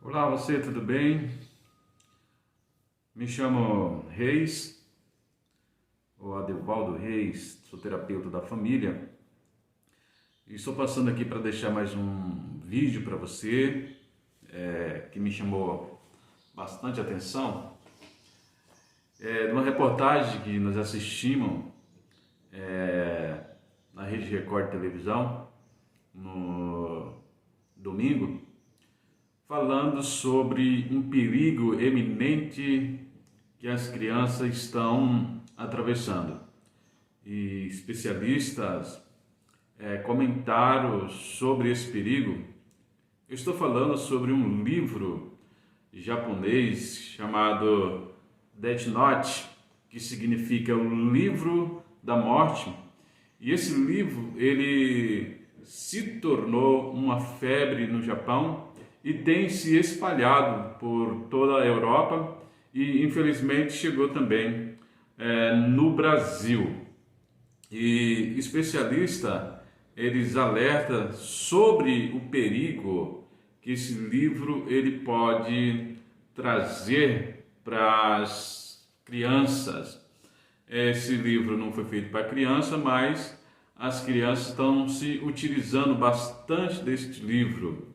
Olá, você, tudo bem? Me chamo Reis, ou Adevaldo Reis, sou terapeuta da família. E estou passando aqui para deixar mais um vídeo para você, que me chamou bastante atenção. De uma reportagem que nós assistimos na Rede Record Televisão, no domingo, falando sobre um perigo eminente que as crianças estão atravessando. E especialistas comentaram sobre esse perigo. Eu estou falando sobre um livro japonês chamado Death Note, que significa o livro da morte. E esse livro, ele se tornou uma febre no Japão e tem se espalhado por toda a Europa e infelizmente chegou também no Brasil. E especialistas, eles alertam sobre o perigo que esse livro ele pode trazer para as crianças. Esse livro não foi feito para criança, mas as crianças estão se utilizando bastante deste livro.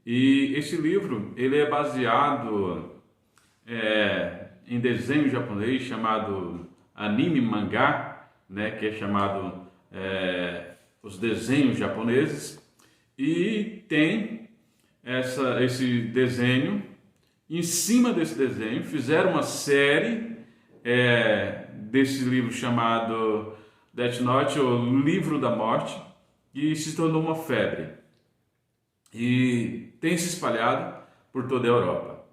E esse livro ele é baseado em desenho japonês chamado anime mangá, né, que é chamado os desenhos japoneses, e tem esse desenho. Em cima desse desenho fizeram uma série desse livro chamado Death Note, o livro da morte, e se tornou uma febre e tem se espalhado por toda a Europa.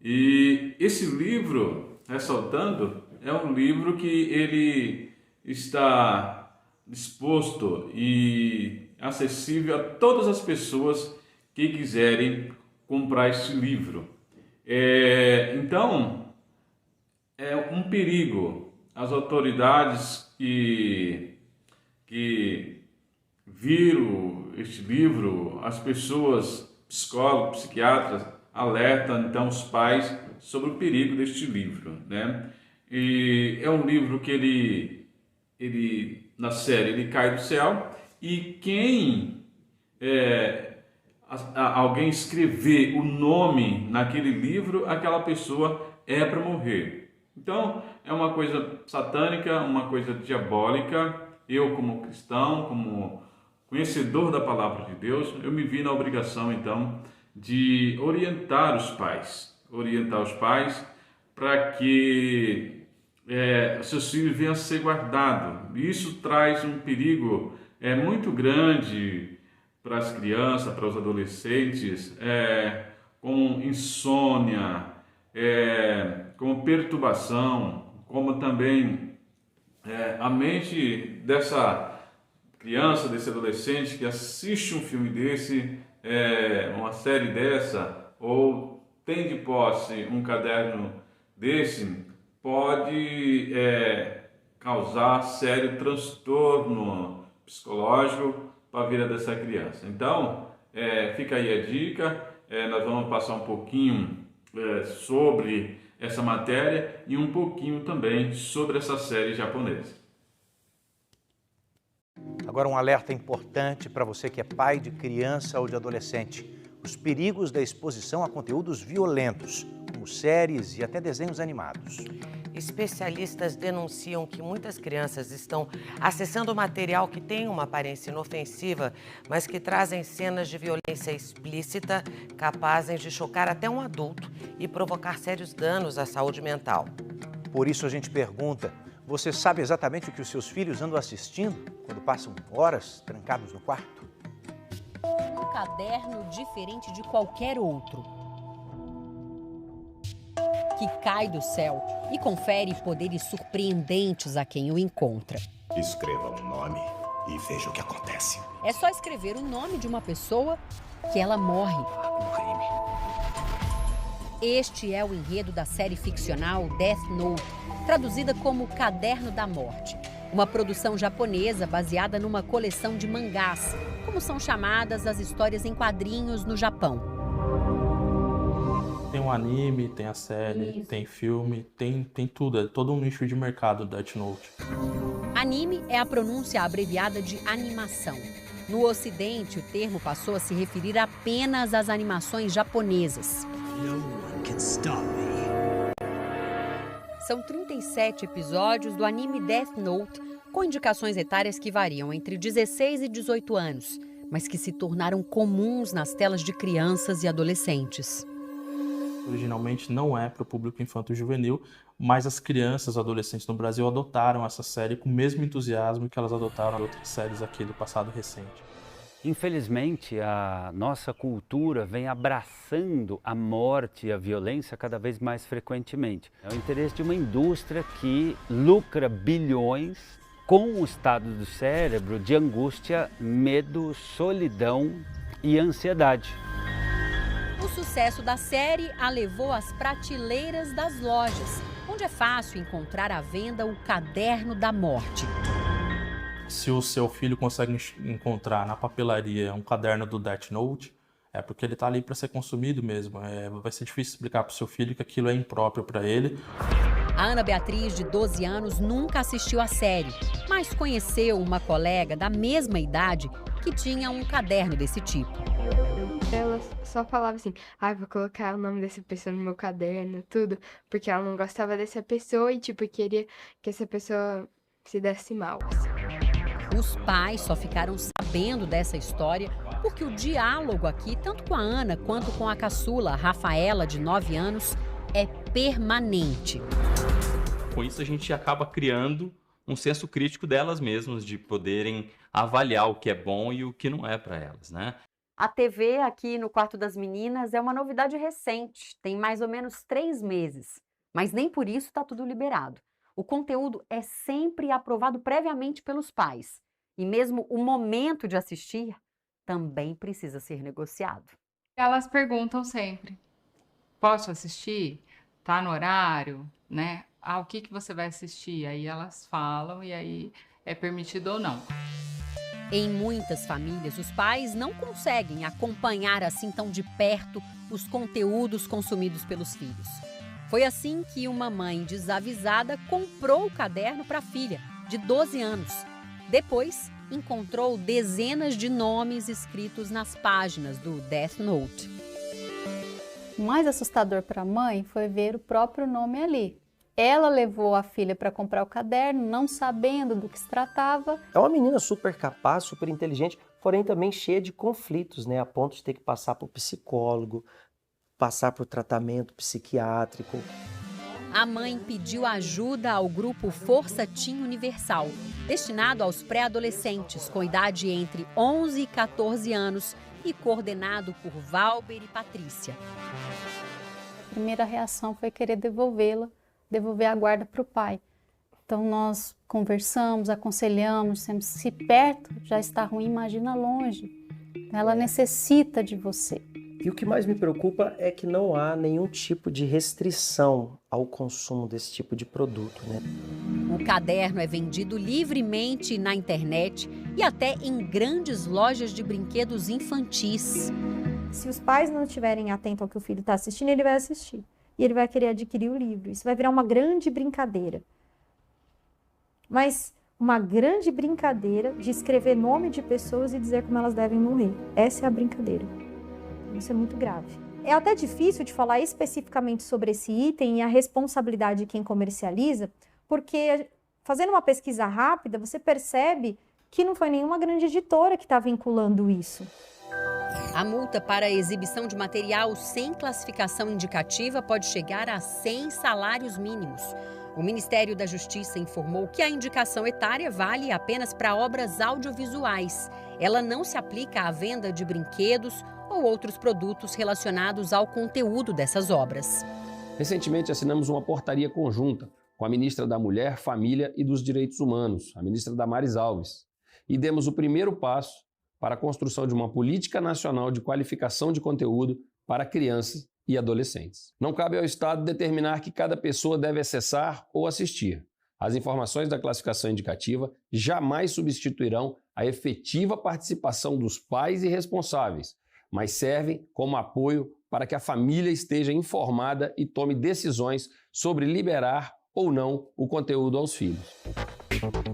E esse livro, ressaltando, é um livro que ele está disposto e acessível a todas as pessoas que quiserem comprar esse livro. Então, é um perigo. As autoridades que viram este livro, as pessoas, psicólogos, psiquiatras, alertam então os pais sobre o perigo deste livro, né? E é um livro que ele na série ele cai do céu, e quem alguém escrever o nome naquele livro, aquela pessoa é para morrer. Então, é uma coisa satânica, uma coisa diabólica. Eu, como cristão, como conhecedor da palavra de Deus, eu me vi na obrigação, então, de orientar os pais para que seus filhos venham a ser guardados. Isso traz um perigo muito grande para as crianças, para os adolescentes, como insônia, como perturbação, como também a mente dessa criança, desse adolescente que assiste um filme desse, uma série dessa, ou tem de posse um caderno desse, pode causar sério transtorno psicológico para a vida dessa criança. Então, fica aí a dica. Nós vamos passar um pouquinho sobre essa matéria e um pouquinho também sobre essa série japonesa. Agora um alerta importante para você que é pai de criança ou de adolescente. Os perigos da exposição a conteúdos violentos, como séries e até desenhos animados. Especialistas denunciam que muitas crianças estão acessando material que tem uma aparência inofensiva, mas que trazem cenas de violência explícita, capazes de chocar até um adulto e provocar sérios danos à saúde mental. Por isso a gente pergunta, você sabe exatamente o que os seus filhos andam assistindo quando passam horas trancados no quarto? Um caderno diferente de qualquer outro, que cai do céu e confere poderes surpreendentes a quem o encontra. Escreva um nome e veja o que acontece. É só escrever o nome de uma pessoa que ela morre. Um crime. Este é o enredo da série ficcional Death Note, traduzida como Caderno da Morte. Uma produção japonesa baseada numa coleção de mangás, como são chamadas as histórias em quadrinhos no Japão. Tem um anime, tem a série, tem filme, tem tudo. É todo um nicho de mercado do Death Note. Anime é a pronúncia abreviada de animação. No Ocidente, o termo passou a se referir apenas às animações japonesas. São 37 episódios do anime Death Note, com indicações etárias que variam entre 16 e 18 anos, mas que se tornaram comuns nas telas de crianças e adolescentes. Originalmente não é para o público infanto-juvenil, mas as crianças e adolescentes no Brasil adotaram essa série com o mesmo entusiasmo que elas adotaram outras séries aqui do passado recente. Infelizmente, a nossa cultura vem abraçando a morte e a violência cada vez mais frequentemente. É o interesse de uma indústria que lucra bilhões com o estado do cérebro de angústia, medo, solidão e ansiedade. O sucesso da série a levou às prateleiras das lojas, onde é fácil encontrar à venda o Caderno da Morte. Se o seu filho consegue encontrar na papelaria um caderno do Death Note, é porque ele está ali para ser consumido mesmo. Vai ser difícil explicar para o seu filho que aquilo é impróprio para ele. A Ana Beatriz, de 12 anos, nunca assistiu a série, mas conheceu uma colega da mesma idade que tinha um caderno desse tipo. Ela só falava assim, vou colocar o nome dessa pessoa no meu caderno, tudo, porque ela não gostava dessa pessoa e, queria que essa pessoa se desse mal. Os pais só ficaram sabendo dessa história porque o diálogo aqui, tanto com a Ana quanto com a caçula, a Rafaela, de 9 anos, é permanente. Com isso, a gente acaba criando um senso crítico delas mesmas, de poderem avaliar o que é bom e o que não é para elas, né? A TV aqui no quarto das meninas é uma novidade recente, tem mais ou menos 3 meses, mas nem por isso está tudo liberado. O conteúdo é sempre aprovado previamente pelos pais e mesmo o momento de assistir também precisa ser negociado. Elas perguntam sempre, posso assistir? Tá no horário? Né? O que você vai assistir? Aí elas falam e aí é permitido ou não. Em muitas famílias, os pais não conseguem acompanhar assim tão de perto os conteúdos consumidos pelos filhos. Foi assim que uma mãe desavisada comprou o caderno para a filha, de 12 anos. Depois, encontrou dezenas de nomes escritos nas páginas do Death Note. O mais assustador para a mãe foi ver o próprio nome ali. Ela levou a filha para comprar o caderno, não sabendo do que se tratava. É uma menina super capaz, super inteligente, porém também cheia de conflitos, né? A ponto de ter que passar por psicólogo, passar por tratamento psiquiátrico. A mãe pediu ajuda ao grupo Força Teen Universal, destinado aos pré-adolescentes com idade entre 11 e 14 anos e coordenado por Valber e Patrícia. A primeira reação foi querer devolver a guarda para o pai. Então nós conversamos, aconselhamos, se perto já está ruim, imagina longe. Ela necessita de você. E o que mais me preocupa é que não há nenhum tipo de restrição ao consumo desse tipo de produto, né? O caderno é vendido livremente na internet e até em grandes lojas de brinquedos infantis. Se os pais não estiverem atentos ao que o filho está assistindo, ele vai assistir. E ele vai querer adquirir o livro. Isso vai virar uma grande brincadeira. Mas uma grande brincadeira de escrever nome de pessoas e dizer como elas devem morrer. Essa é a brincadeira. Isso é muito grave. É até difícil de falar especificamente sobre esse item e a responsabilidade de quem comercializa, porque fazendo uma pesquisa rápida, você percebe que não foi nenhuma grande editora que está vinculando isso. A multa para a exibição de material sem classificação indicativa pode chegar a 100 salários mínimos. O Ministério da Justiça informou que a indicação etária vale apenas para obras audiovisuais. Ela não se aplica à venda de brinquedos ou outros produtos relacionados ao conteúdo dessas obras. Recentemente assinamos uma portaria conjunta com a ministra da Mulher, Família e dos Direitos Humanos, a ministra Damares Alves, e demos o primeiro passo para a construção de uma política nacional de qualificação de conteúdo para crianças e adolescentes. Não cabe ao Estado determinar que cada pessoa deve acessar ou assistir. As informações da classificação indicativa jamais substituirão a efetiva participação dos pais e responsáveis, mas servem como apoio para que a família esteja informada e tome decisões sobre liberar ou não o conteúdo aos filhos.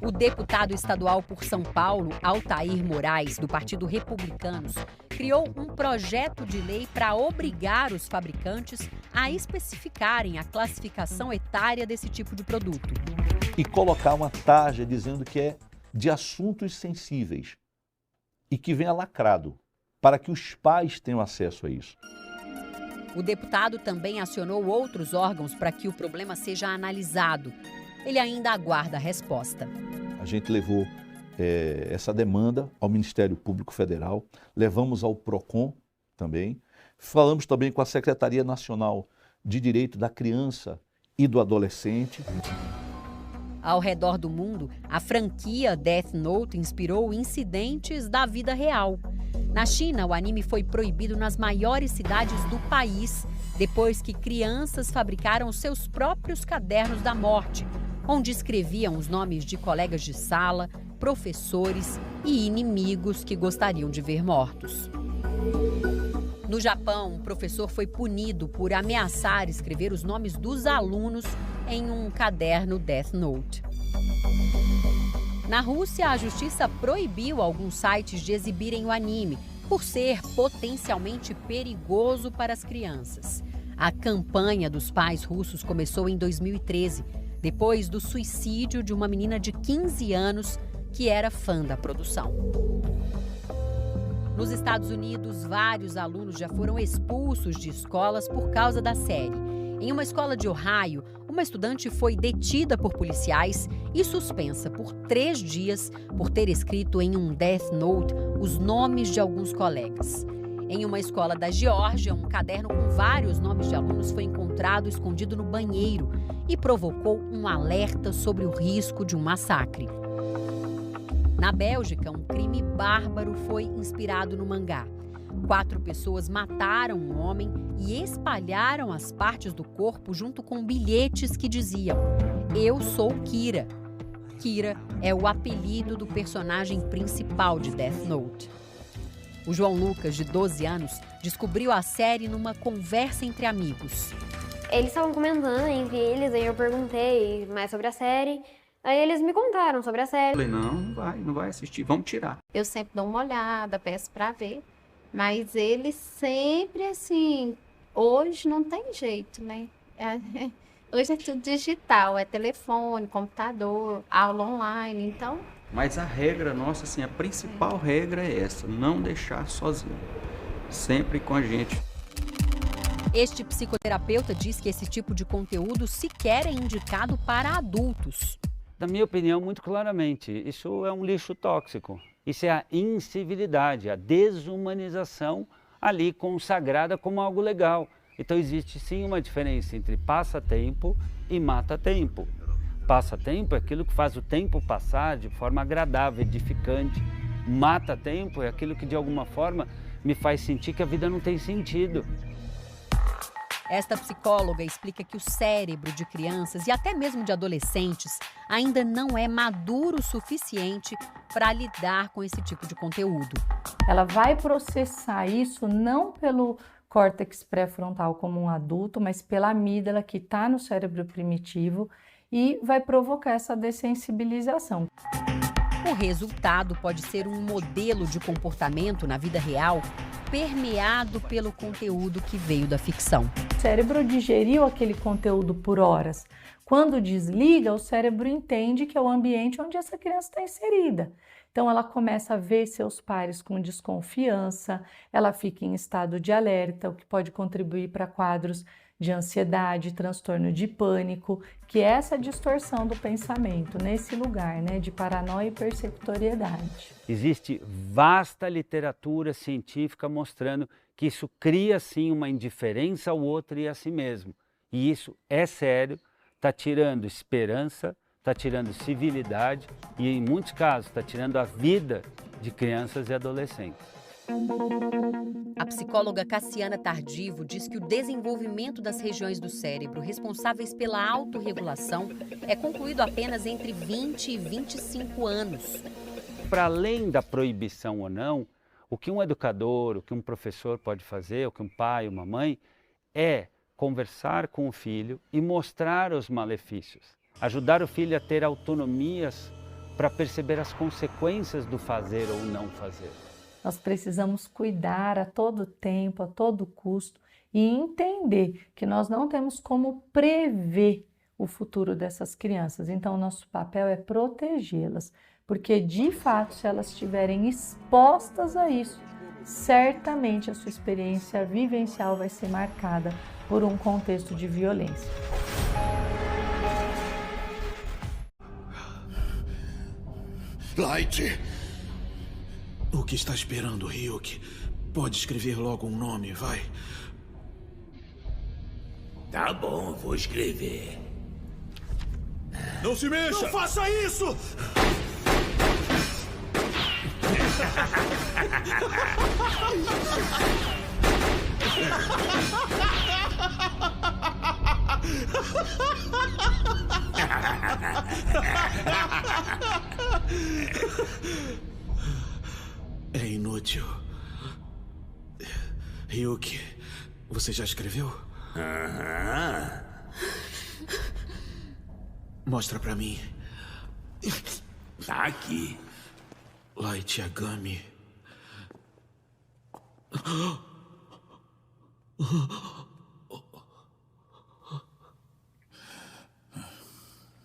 O deputado estadual por São Paulo, Altair Moraes, do Partido Republicanos, criou um projeto de lei para obrigar os fabricantes a especificarem a classificação etária desse tipo de produto. E colocar uma tarja dizendo que é de assuntos sensíveis e que venha lacrado, para que os pais tenham acesso a isso. O deputado também acionou outros órgãos para que o problema seja analisado. Ele ainda aguarda a resposta. A gente levou essa demanda ao Ministério Público Federal, levamos ao PROCON também, falamos também com a Secretaria Nacional de Direito da Criança e do Adolescente. Ao redor do mundo, a franquia Death Note inspirou incidentes da vida real. Na China, o anime foi proibido nas maiores cidades do país, depois que crianças fabricaram seus próprios cadernos da morte, onde escreviam os nomes de colegas de sala, professores e inimigos que gostariam de ver mortos. No Japão, um professor foi punido por ameaçar escrever os nomes dos alunos em um caderno Death Note. Na Rússia, a justiça proibiu alguns sites de exibirem o anime, por ser potencialmente perigoso para as crianças. A campanha dos pais russos começou em 2013, depois do suicídio de uma menina de 15 anos que era fã da produção. Nos Estados Unidos, vários alunos já foram expulsos de escolas por causa da série. Em uma escola de Ohio, uma estudante foi detida por policiais e suspensa por 3 dias por ter escrito em um Death Note os nomes de alguns colegas. Em uma escola da Geórgia, um caderno com vários nomes de alunos foi encontrado escondido no banheiro e provocou um alerta sobre o risco de um massacre. Na Bélgica, um crime bárbaro foi inspirado no mangá. 4 pessoas mataram um homem e espalharam as partes do corpo junto com bilhetes que diziam: "Eu sou Kira". Kira é o apelido do personagem principal de Death Note. O João Lucas, de 12 anos, descobriu a série numa conversa entre amigos. Eles estavam comentando entre eles, aí eu perguntei mais sobre a série. Aí eles me contaram sobre a série. Falei, não vai assistir, vamos tirar. Eu sempre dou uma olhada, peço pra ver. Mas eles sempre assim, hoje não tem jeito, né? Hoje é tudo digital, é telefone, computador, aula online, então... Mas a regra nossa, assim, a principal regra é essa, não deixar sozinho, sempre com a gente. Este psicoterapeuta diz que esse tipo de conteúdo sequer é indicado para adultos. Na minha opinião, muito claramente, isso é um lixo tóxico. Isso é a incivilidade, a desumanização ali consagrada como algo legal. Então existe sim uma diferença entre passatempo e mata-tempo. Passatempo é aquilo que faz o tempo passar de forma agradável, edificante. Mata-tempo é aquilo que de alguma forma me faz sentir que a vida não tem sentido. Esta psicóloga explica que o cérebro de crianças e até mesmo de adolescentes ainda não é maduro o suficiente para lidar com esse tipo de conteúdo. Ela vai processar isso não pelo córtex pré-frontal como um adulto, mas pela amígdala que está no cérebro primitivo e vai provocar essa dessensibilização. O resultado pode ser um modelo de comportamento na vida real permeado pelo conteúdo que veio da ficção. O cérebro digeriu aquele conteúdo por horas. Quando desliga, o cérebro entende que é o ambiente onde essa criança está inserida. Então ela começa a ver seus pares com desconfiança, ela fica em estado de alerta, o que pode contribuir para quadros de ansiedade, transtorno de pânico, que é essa distorção do pensamento nesse lugar, né, de paranoia e persecutoriedade. Existe vasta literatura científica mostrando que isso cria sim uma indiferença ao outro e a si mesmo. E isso é sério, está tirando esperança, está tirando civilidade e em muitos casos está tirando a vida de crianças e adolescentes. A psicóloga Cassiana Tardivo diz que o desenvolvimento das regiões do cérebro responsáveis pela autorregulação é concluído apenas entre 20 e 25 anos. Para além da proibição ou não, O que um educador, o que um professor pode fazer, o que um pai, uma mãe, é conversar com o filho e mostrar os malefícios. Ajudar o filho a ter autonomias para perceber as consequências do fazer ou não fazer. Nós precisamos cuidar a todo tempo, a todo custo e entender que nós não temos como prever o futuro dessas crianças. Então, nosso papel é protegê-las, porque de fato, se elas estiverem expostas a isso, certamente a sua experiência vivencial vai ser marcada por um contexto de violência. Light! O que está esperando, Ryuki? Pode escrever logo um nome, vai. Tá bom, vou escrever. Não se mexa! Não faça isso! É inútil. Ryuki, você já escreveu? Aham. Mostra pra mim. Tá aqui. Light Yagami.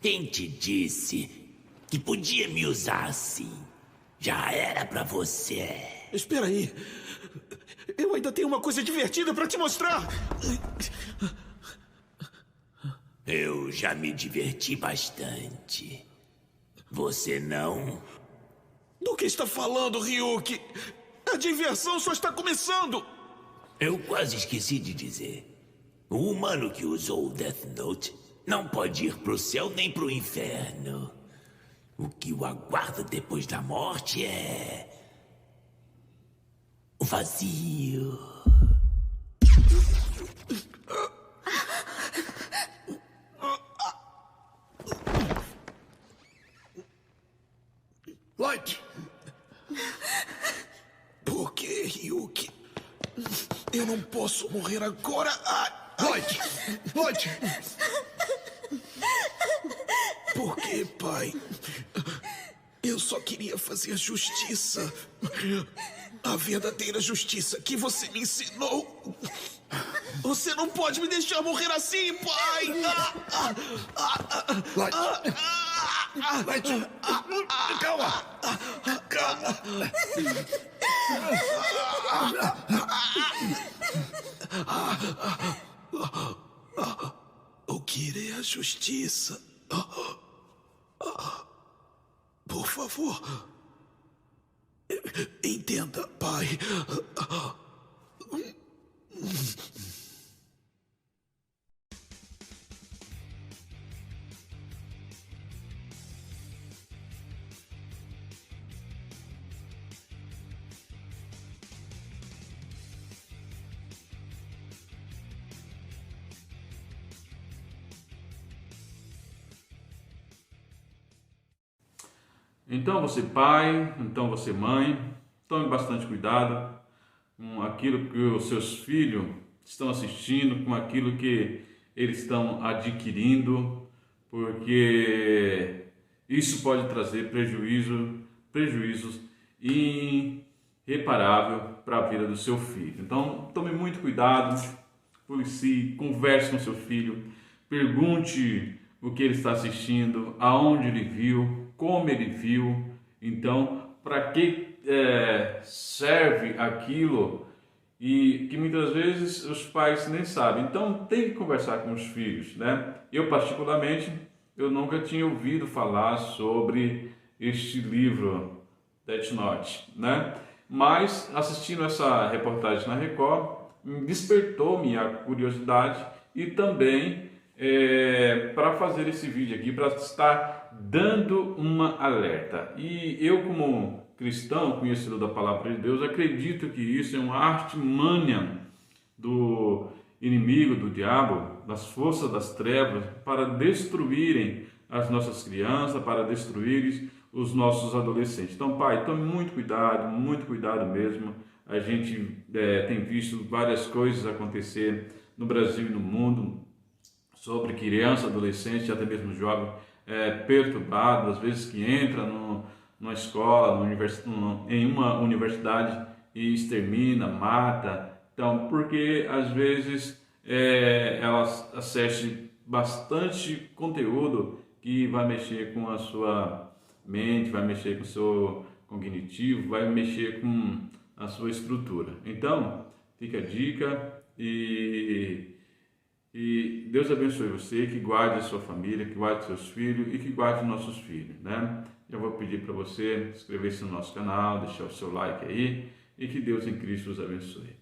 Quem te disse que podia me usar assim? Já era pra você. Espera aí. Eu ainda tenho uma coisa divertida pra te mostrar. Eu já me diverti bastante. Você não? Do que está falando, Ryuki? A diversão só está começando. Eu quase esqueci de dizer. O humano que usou o Death Note não pode ir pro céu nem pro inferno. O que o aguarda depois da morte é... o vazio. Light! Por que, Ryuki? Eu não posso morrer agora. Light! Light! Por que, pai? Eu só queria fazer justiça. A verdadeira justiça que você me ensinou. Você não pode me deixar morrer assim, pai! Light! Light! Calma! Calma! O que é a justiça? Por favor, entenda, pai. Então você pai, então você mãe, tome bastante cuidado com aquilo que os seus filhos estão assistindo, com aquilo que eles estão adquirindo, porque isso pode trazer prejuízos irreparáveis para a vida do seu filho. Então tome muito cuidado, policie, converse com seu filho, pergunte o que ele está assistindo, aonde ele viu, como ele viu, então para que serve aquilo, e que muitas vezes os pais nem sabem. Então tem que conversar com os filhos, né? Eu particularmente, eu nunca tinha ouvido falar sobre este livro, Death Note, né? Mas assistindo essa reportagem na Record, despertou minha curiosidade e também para fazer esse vídeo aqui, para estar dando uma alerta. E eu, como cristão, conhecedor da palavra de Deus, acredito que isso é uma artimanha do inimigo, do diabo, das forças das trevas, para destruírem as nossas crianças, para destruírem os nossos adolescentes. Então, pai, tome muito cuidado mesmo. A gente tem visto várias coisas acontecer no Brasil e no mundo sobre criança, adolescente, até mesmo jovem, perturbado, às vezes que entra numa escola, em uma universidade e extermina, mata. Então, porque às vezes elas acessam bastante conteúdo que vai mexer com a sua mente, vai mexer com o seu cognitivo, vai mexer com a sua estrutura. Então, fica a dica e Deus abençoe você, que guarde a sua família, que guarde seus filhos e que guarde nossos filhos, né? Eu vou pedir para você inscrever-se no nosso canal, deixar o seu like aí e que Deus em Cristo os abençoe.